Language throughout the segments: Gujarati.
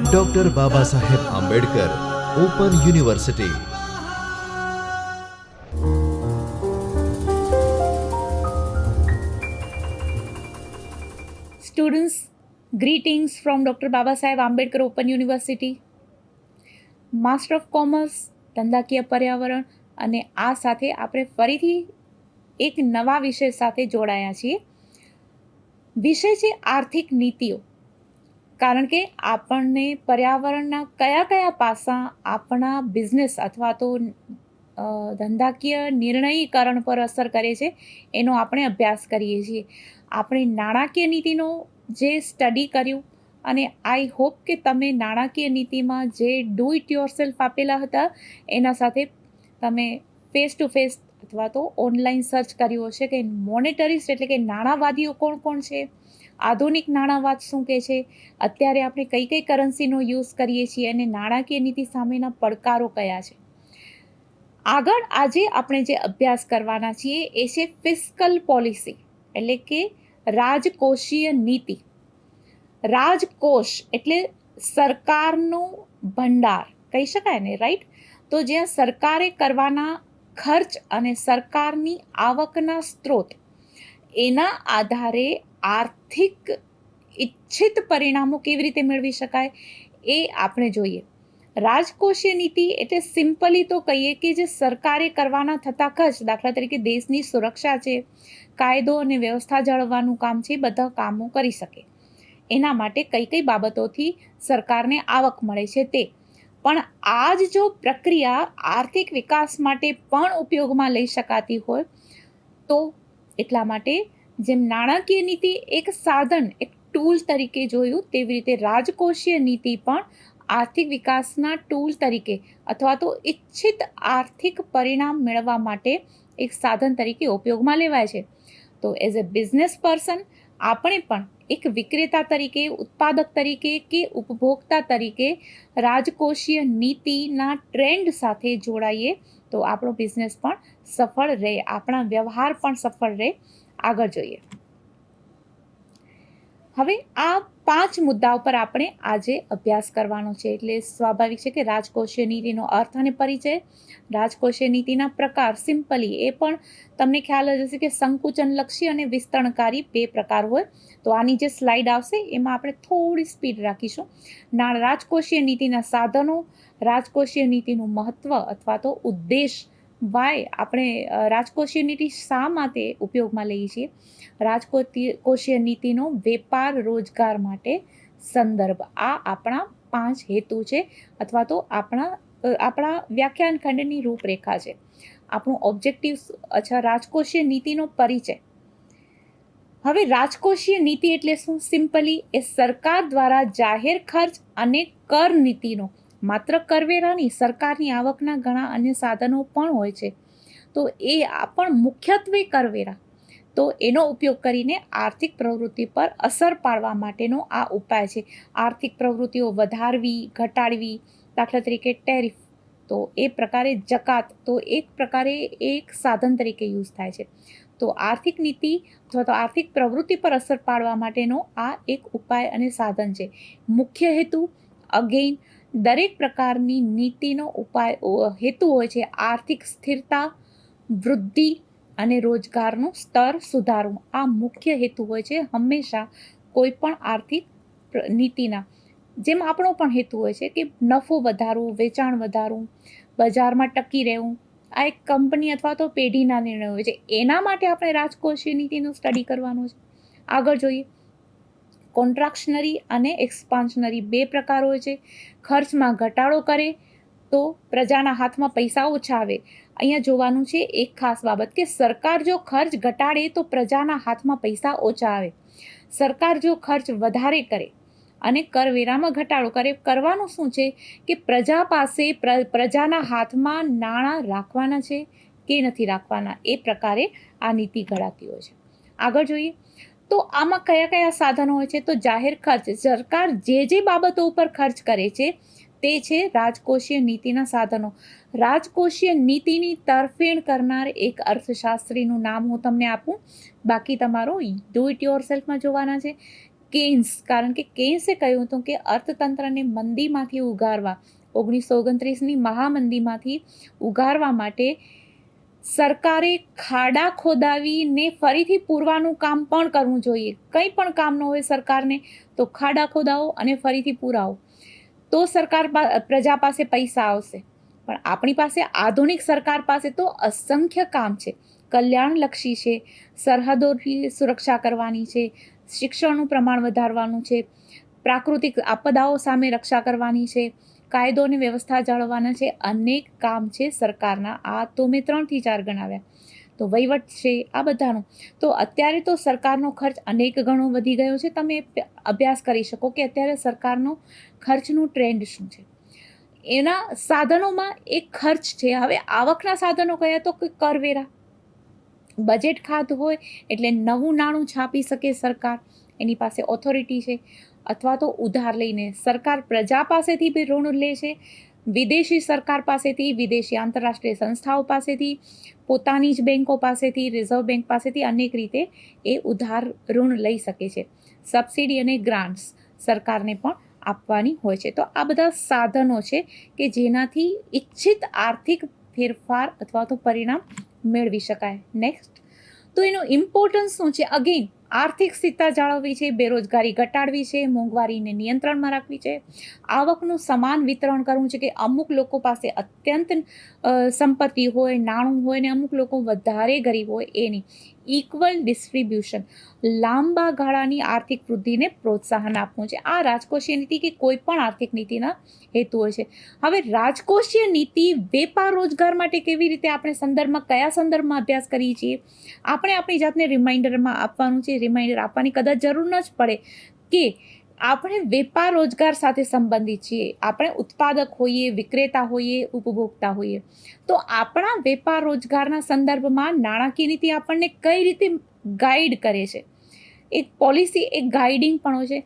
Doctor Baba Saheb Ambedkar open university. Students, greetings from Dr. Baba Saheb Ambedkar Open University. Master of commerce, ધંધાકીય પર્યાવરણ અને આ સાથે આપણે ફરીથી એક નવા વિષય સાથે જોડાયા છીએ. વિષય છે આર્થિક નીતિઓ. કારણ કે આપણને પર્યાવરણના કયા કયા પાસા આપણા બિઝનેસ અથવા તો ધંધાકીય નિર્ણયીકરણ પર અસર કરે છે એનો આપણે અભ્યાસ કરીએ છીએ. આપણે નાણાકીય નીતિનો જે સ્ટડી કર્યું અને આઈ હોપ કે તમે નાણાકીય નીતિમાં જે ડુ ઇટ યોર સેલ્ફ આપેલા હતા એના સાથે તમે ફેસ ટુ ફેસ અથવા તો ઓનલાઈન સર્ચ કર્યું હશે કે મોનેટરીસ્ટ એટલે કે નાણાંવાદીઓ કોણ કોણ છે, આધુનિક નાણાંવાદ શું કહે છે, અત્યારે આપણે કઈ કઈ કરન્સીનો યુઝ કરીએ છીએ અને નાણાકીય નીતિ સામેના પડકારો કયા છે. આગળ આજે આપણે જે અભ્યાસ કરવાના છીએ એ છે ફિસ્કલ પોલિસી એટલે કે રાજકોષીય નીતિ. રાજકોષ એટલે સરકારનું ભંડાર કહી શકાય ને, રાઈટ? તો જ્યાં સરકારે કરવાના ખર્ચ અને સરકારની આવકના સ્ત્રોત એના આધારે આર્થિક ઈચ્છિત પરિણામો કેવી રીતે મેળવી શકાય એ આપણે જોઈએ. રાજકોષીય નીતિ એટલે સિમ્પલી તો કહીએ કે જે સરકારે કરવાના થતા ખર્ચ, દાખલા તરીકે દેશની સુરક્ષા છે, કાયદો અને વ્યવસ્થા જાળવવાનું કામ છે, બધા કામો કરી શકે. એના માટે કઈ કઈ બાબતોથી સરકારને આવક મળે છે તે. પણ આ જ જો પ્રક્રિયા આર્થિક વિકાસ માટે પણ ઉપયોગમાં લઈ શકાતી હોય તો એટલા માટે જેમ નાણાકીય નીતિ એક સાધન, એક ટૂલ તરીકે જોયું, તેવી રીતે રાજકોષીય નીતિ પણ આર્થિક વિકાસના ટૂલ તરીકે અથવા તો ઈચ્છિત આર્થિક પરિણામ મેળવવા માટે એક સાધન તરીકે ઉપયોગમાં લેવાય છે. તો એઝ અ બિઝનેસ પર્સન આપણે પણ એક વિક્રેતા તરીકે, ઉત્પાદક તરીકે કે ઉપભોક્તા તરીકે રાજકોષીય નીતિના ટ્રેન્ડ સાથે જોડાઈએ તો આપણો બિઝનેસ પણ સફળ રહે, આપણા વ્યવહાર પણ સફળ રહે. આગળ જોઈએ. હવે આ 5 મુદ્દાઓ પર આપણે આજે અભ્યાસ કરવાનો છે. એટલે સ્વાભાવિક છે કે રાજકોષીય નીતિનો અર્થ અને પરિચય, રાજકોષીય નીતિના પ્રકાર, સિમ્પલી એ પણ તમને ખ્યાલ જ હશે કે સંકુચનલક્ષી અને વિસ્તરણકારી 2 પ્રકાર હોય. તો આની જે સ્લાઇડ આવશે એમાં આપણે થોડી સ્પીડ રાખીશું. રાજકોષીય નીતિના સાધનો, રાજકોષીય નીતિનું મહત્વ અથવા તો ઉદ્દેશ, વાય આપણે રાજકોષીય નીતિ શા માટે ઉપયોગમાં લઈએ છીએ, રાજકોષીય નીતિનો વેપાર રોજગાર માટે સંદર્ભ. આ આપણા 5 હેતુ છે અથવા તો આપણા વ્યાખ્યાન ખંડની રૂપરેખા છે. આપણું ઓબ્જેક્ટિવ. અચ્છા, રાજકોષીય નીતિનો પરિચય. હવે રાજકોષીય નીતિ એટલે શું? સિમ્પલી એ સરકાર દ્વારા જાહેર ખર્ચ અને કર નીતિનો, માત્ર કરવેરાની, સરકારની આવકના ઘણા અન્ય સાધનો પણ હોય છે, તો એ પણ મુખ્યત્વે કરવેરા, તો એનો ઉપયોગ કરીને આર્થિક પ્રવૃત્તિ પર અસર પાડવા માટેનો આ ઉપાય છે. આર્થિક પ્રવૃત્તિઓ વધારવી, ઘટાડવી, દાખલા તરીકે ટેરિફ, તો એ પ્રકારે જકાત, તો એક પ્રકારે એક સાધન તરીકે યુઝ થાય છે. તો આર્થિક નીતિ અથવા તો આર્થિક પ્રવૃત્તિ પર અસર પાડવા માટેનો આ એક ઉપાય અને સાધન છે. મુખ્ય હેતુ અગેઇન દરેક પ્રકારની નીતિનો ઉપાય હેતુ હોય છે આર્થિક સ્થિરતા, વૃદ્ધિ અને રોજગારનું સ્તર સુધારવું. આ મુખ્ય હેતુ હોય છે હંમેશા કોઈ પણ આર્થિક નીતિના. જેમ આપણો પણ હેતુ હોય છે કે નફો વધારવું, વેચાણ વધારવું, બજારમાં ટકી રહેવું. આ એક કંપની અથવા તો પેઢીના નિર્ણયો હોય છે. એના માટે આપણે રાજકોષીય નીતિનું સ્ટડી કરવાનું છે. આગળ જોઈએ. કોન્ટ્રાક્શનરી અને એક્સપાન્શનરી 2 પ્રકાર હોય છે. ખર્ચમાં ઘટાડો કરે તો પ્રજાના હાથમાં પૈસા ઓછા આવે. અહીંયા જોવાનું છે એક ખાસ બાબત કે સરકાર જો ખર્ચ ઘટાડે તો પ્રજાના હાથમાં પૈસા ઓછા આવે. સરકાર જો ખર્ચ વધારે કરે અને કરવેરામાં ઘટાડો કરે, કરવાનું શું છે કે પ્રજા પાસે પ્રજાના હાથમાં નાણાં રાખવાના છે કે નથી રાખવાના, એ પ્રકારે આ નીતિ ઘડાતી હોય છે. આગળ જોઈએ. તો આમાં કયા કયા સાધનો હોય છે? તો જાહેર ખર્ચ, સરકાર જે બાબતો ઉપર ખર્ચ કરે છે તે છે રાજકોષીય નીતિના સાધનો. રાજકોષીય નીતિની તરફેણ કરનાર એક અર્થશાસ્ત્રીનું નામ હું તમને આપું, બાકી તમારો ડુ ઇટ યોર સેલ્ફમાં જોવાના છે કેન્સ, કારણ કે કેન્સે કહ્યું હતું કે અર્થતંત્રને મંદીમાંથી ઉગારવા, 1929ની મહામંદીમાંથી ઉગારવા માટે સરકારે ખાડા ખોદાવીને ફરીથી પૂરવાનું કામ પણ કરવું જોઈએ. કંઈ પણ કામ ન હોય સરકારને તો ખાડા ખોદાવો અને ફરીથી પૂરાવો, તો સરકાર પ્રજા પાસે પૈસા આવશે. પણ આપણી પાસે આધુનિક સરકાર પાસે તો અસંખ્ય કામ છે, કલ્યાણલક્ષી છે, સરહદોની સુરક્ષા કરવાની છે, શિક્ષણનું પ્રમાણ વધારવાનું છે, પ્રાકૃતિક આપદાઓ સામે રક્ષા કરવાની છે, કાયદો અને વ્યવસ્થા જાળવવાના છે. અનેક કામ છે સરકારના. આ તો મેં 3 થી 4 ગણાવ્યા. તો વહીવટ છે આ બધાનું. તો અત્યારે તો સરકારનો ખર્ચ અનેક ગણો વધી ગયો છે. તમે અભ્યાસ કરી શકો કે અત્યારે સરકારનો ખર્ચનું ટ્રેન્ડ શું છે. એના સાધનોમાં એક ખર્ચ છે. હવે આવકના સાધનો કયા, તો કરવેરા. બજેટ ખાતું હોય એટલે નવું નાણું છાપી શકે સરકાર, એની પાસે ઓથોરિટી છે. અથવા તો ઉધાર લઈને સરકાર પ્રજા પાસેથી બી ઋણ લે છે, વિદેશી સરકાર પાસેથી, વિદેશી આંતરરાષ્ટ્રીય સંસ્થાઓ પાસેથી, પોતાની જ બેન્કો પાસેથી, રિઝર્વ બેન્ક પાસેથી અનેક રીતે એ ઉધાર ઋણ લઈ શકે છે. સબસિડી અને ગ્રાન્ટ્સ સરકારને પણ આપવાની હોય છે. તો આ બધા સાધનો છે કે જેનાથી ઈચ્છિત આર્થિક ફેરફાર અથવા તો પરિણામ મેળવી શકાય. નેક્સ્ટ, તો એનું ઇમ્પોર્ટન્સ શું છે? અગેન આર્થિક સ્થિરતા જાળવવી છે, બેરોજગારી ઘટાડવી છે, મોંઘવારીને નિયંત્રણમાં રાખવી છે, આવકનું સમાન વિતરણ કરવું છે કે અમુક લોકો પાસે અત્યંત સંપત્તિ હોય, નાણું હોય ને અમુક લોકો વધારે ગરીબ હોય, એ નહીં. ઇક્વલ ડિસ્ટ્રીબ્યુશન, લાંબા ગાળાની આર્થિક વૃદ્ધિને પ્રોત્સાહન આપવું છે. આ રાજકોષીય નીતિ કે કોઈ પણ આર્થિક નીતિના હેતુ હોય છે. હવે રાજકોષીય નીતિ વેપાર રોજગાર માટે કેવી રીતે આપણે સંદર્ભમાં, કયા સંદર્ભમાં અભ્યાસ કરીએ છીએ, આપણે આપણી જાતને રિમાઇન્ડરમાં આપવાનું છે. રિમાઇન્ડર આપવાની કદાચ જરૂર ન જ પડે કે આપણે વેપાર રોજગાર સાથે સંબંધિત છીએ. આપણે ઉત્પાદક હોઈએ, વિક્રેતા હોઈએ, ઉપભોક્તા હોઈએ. તો આપણા વેપાર રોજગારના સંદર્ભમાં નાણાકીય નીતિ આપણને કઈ રીતે ગાઈડ કરે છે. એક પોલિસી, એક ગાઈડિંગ પણ હોય છે.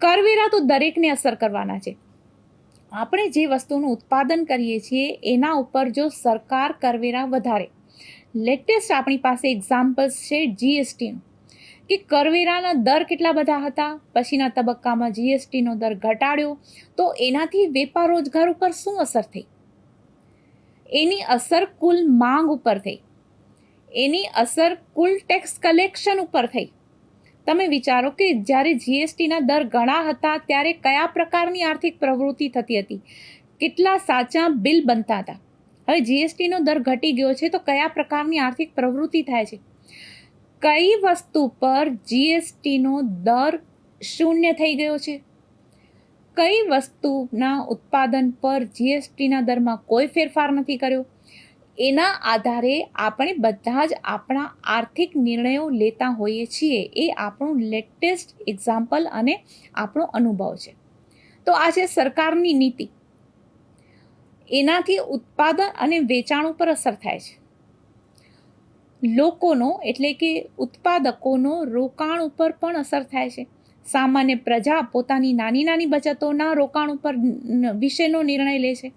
કરવેરા તો દરેકને અસર કરવાના છે. આપણે જે વસ્તુનું ઉત્પાદન કરીએ છીએ એના ઉપર જો સરકાર કરવેરા વધારે, લેટેસ્ટ આપણી પાસે એક્ઝામ્પલ્સ છે જીએસટીનું, કે કરવેરાના દર કેટલા બધા હતા, પછીના તબક્કામાં જીએસટીનો દર ઘટાડ્યો, તો એનાથી વેપાર રોજગાર ઉપર શું અસર થઈ? એની અસર કુલ માંગ ઉપર થઈ, એની અસર કુલ ટેક્સ કલેક્શન ઉપર થઈ. તમે વિચારો કે જ્યારે જીએસટીના દર ઘણા હતા ત્યારે કયા પ્રકારની આર્થિક પ્રવૃત્તિ થતી હતી, કેટલા સાચા બિલ બનતા હતા. હવે જીએસટીનો દર ઘટી ગયો છે તો કયા પ્રકારની આર્થિક પ્રવૃત્તિ થાય છે? કઈ વસ્તુ પર જીએસટીનો દર 0 થઈ ગયો છે? કઈ વસ્તુના ઉત્પાદન પર જીએસટીના દરમાં કોઈ ફેરફાર નથી કર્યો? એના આધારે આપણે બધા જ આપણા આર્થિક નિર્ણયો લેતા હોઈએ છીએ. એ આપણું લેટેસ્ટ એક્ઝામ્પલ અને આપણો અનુભવ છે. તો આ છે સરકારની નીતિ. એનાથી ઉત્પાદન અને વેચાણ ઉપર અસર થાય છે. લોકોનો એટલે કે ઉત્પાદકોનો રોકાણ ઉપર પણ અસર થાય છે. સામાન્ય પ્રજા પોતાની નાની નાની બચતોના રોકાણ ઉપર વિશેનો નિર્ણય લે છે.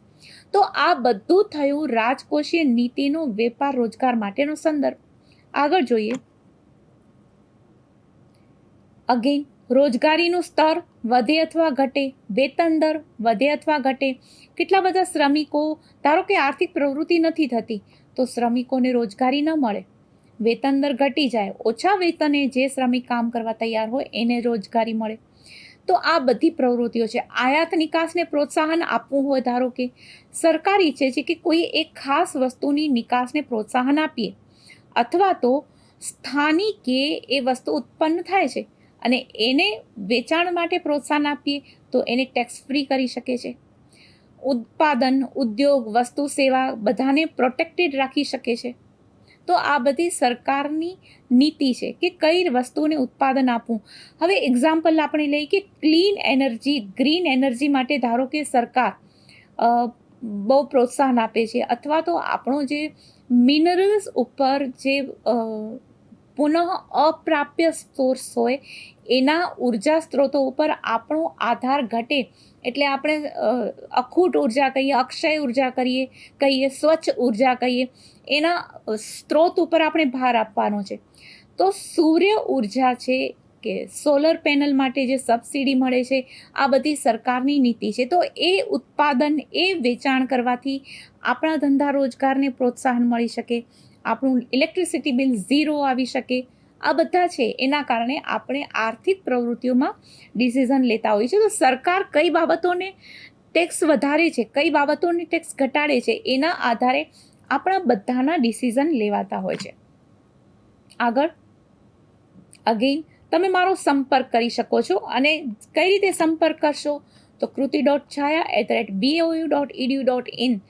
તો આ બધું થયું રાજકોષીય નીતિનો વેપાર રોજગાર માટેનો સંદર્ભ. આગળ જોઈએ. અગેન રોજગારીનું સ્તર વધે અથવા ઘટે, વેતન દર વધે અથવા ઘટે. કેટલા બધા શ્રમિકો, ધારો કે આર્થિક પ્રવૃત્તિ નથી થતી તો શ્રમિકોને રોજગારી ન મળે, વેતન દર ઘટી જાય, ઓછા વેતને જે શ્રમિક કામ કરવા તૈયાર હોય એને રોજગારી મળે. તો આ બધી પ્રવૃત્તિઓ છે. આયાત નિકાસને પ્રોત્સાહન આપવું હોય, ધારો કે સરકાર ઈચ્છે છે કે કોઈ એક ખાસ વસ્તુની નિકાસને પ્રોત્સાહન આપીએ, અથવા તો સ્થાનિકે એ વસ્તુ ઉત્પન્ન થાય છે અને એને વેચાણ માટે પ્રોત્સાહન આપીએ તો એને ટેક્સ ફ્રી કરી શકે છે. ઉત્પાદન, ઉદ્યોગ, વસ્તુ, સેવા બધાને પ્રોટેક્ટેડ રાખી શકે છે. તો આ બધી સરકારની નીતિ છે કે કઈ વસ્તુને ઉત્પાદન આપવું. હવે એક્ઝામ્પલ આપણે લઈએ કે ક્લીન એનર્જી, ગ્રીન એનર્જી માટે ધારો કે સરકાર બહુ પ્રોત્સાહન આપે છે, અથવા તો આપણો જે મિનરલ્સ ઉપર જે પુનઃ અપ્રાપ્ય સોર્સ હોય એના ઉર્જા સ્ત્રોતો ઉપર આપણો આધાર ઘટે, એટલે આપણે અખૂટ ઉર્જા કહીએ, અક્ષય ઉર્જા કહીએ, સ્વચ્છ ઉર્જા કહીએ, એના સ્ત્રોત ઉપર આપણે ભાર આપવાનો છે. તો સૂર્ય ઉર્જા છે કે સોલર પેનલ માટે જે સબસિડી મળે છે, આ બધી સરકારની નીતિ છે. તો એ ઉત્પાદન, એ વેચાણ કરવાથી આપણા ધંધા રોજગારને પ્રોત્સાહન મળી શકે, આપણું ઇલેક્ટ્રિસિટી બિલ ઝીરો આવી શકે. આ બધા છે એના કારણે આપણે આર્થિક પ્રવૃત્તિઓમાં ડિસિઝન લેતા હોઈએ છીએ. તો સરકાર કઈ બાબતોને ટેક્સ વધારે છે, કઈ બાબતોને ટેક્સ ઘટાડે છે, એના આધારે આપણા બધાના ડિસિઝન લેવાતા હોય છે. આગળ અગેન તમે મારો સંપર્ક કરી શકો છો. અને કઈ રીતે સંપર્ક કરશો? તો kruti.chaya@bou.edu.in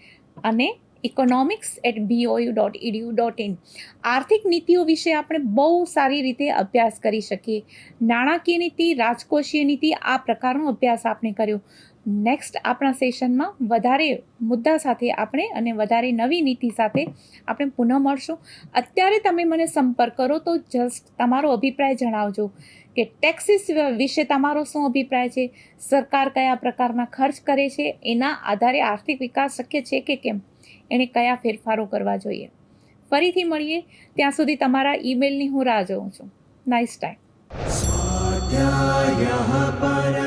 અને economics@bou.edu.in. આર્થિક નીતિઓ વિશે આપણે બહુ સારી રીતે અભ્યાસ કરી શકીએ. નાણાકીય નીતિ, રાજકોષીય નીતિ, આ પ્રકારનો અભ્યાસ આપણે કર્યો. નેક્સ્ટ આપણા સેશનમાં વધારે મુદ્દા સાથે આપણે અને વધારે નવી નીતિ સાથે આપણે પુનઃ મળશું. અત્યારે તમે મને સંપર્ક કરો તો જસ્ટ તમારો અભિપ્રાય જણાવજો કે ટેક્સીસ વિશે તમારો શું અભિપ્રાય છે, સરકાર કયા પ્રકારના ખર્ચ કરે છે, એના આધારે આર્થિક વિકાસ શક્ય છે કે કેમ, એણે કયા ફેરફારો કરવા જોઈએ. ફરીથી મળીએ, ત્યાં સુધી તમારા ઈમેલની હું રાહ જોઉં છું. Nice time. स्वाध्यायः परः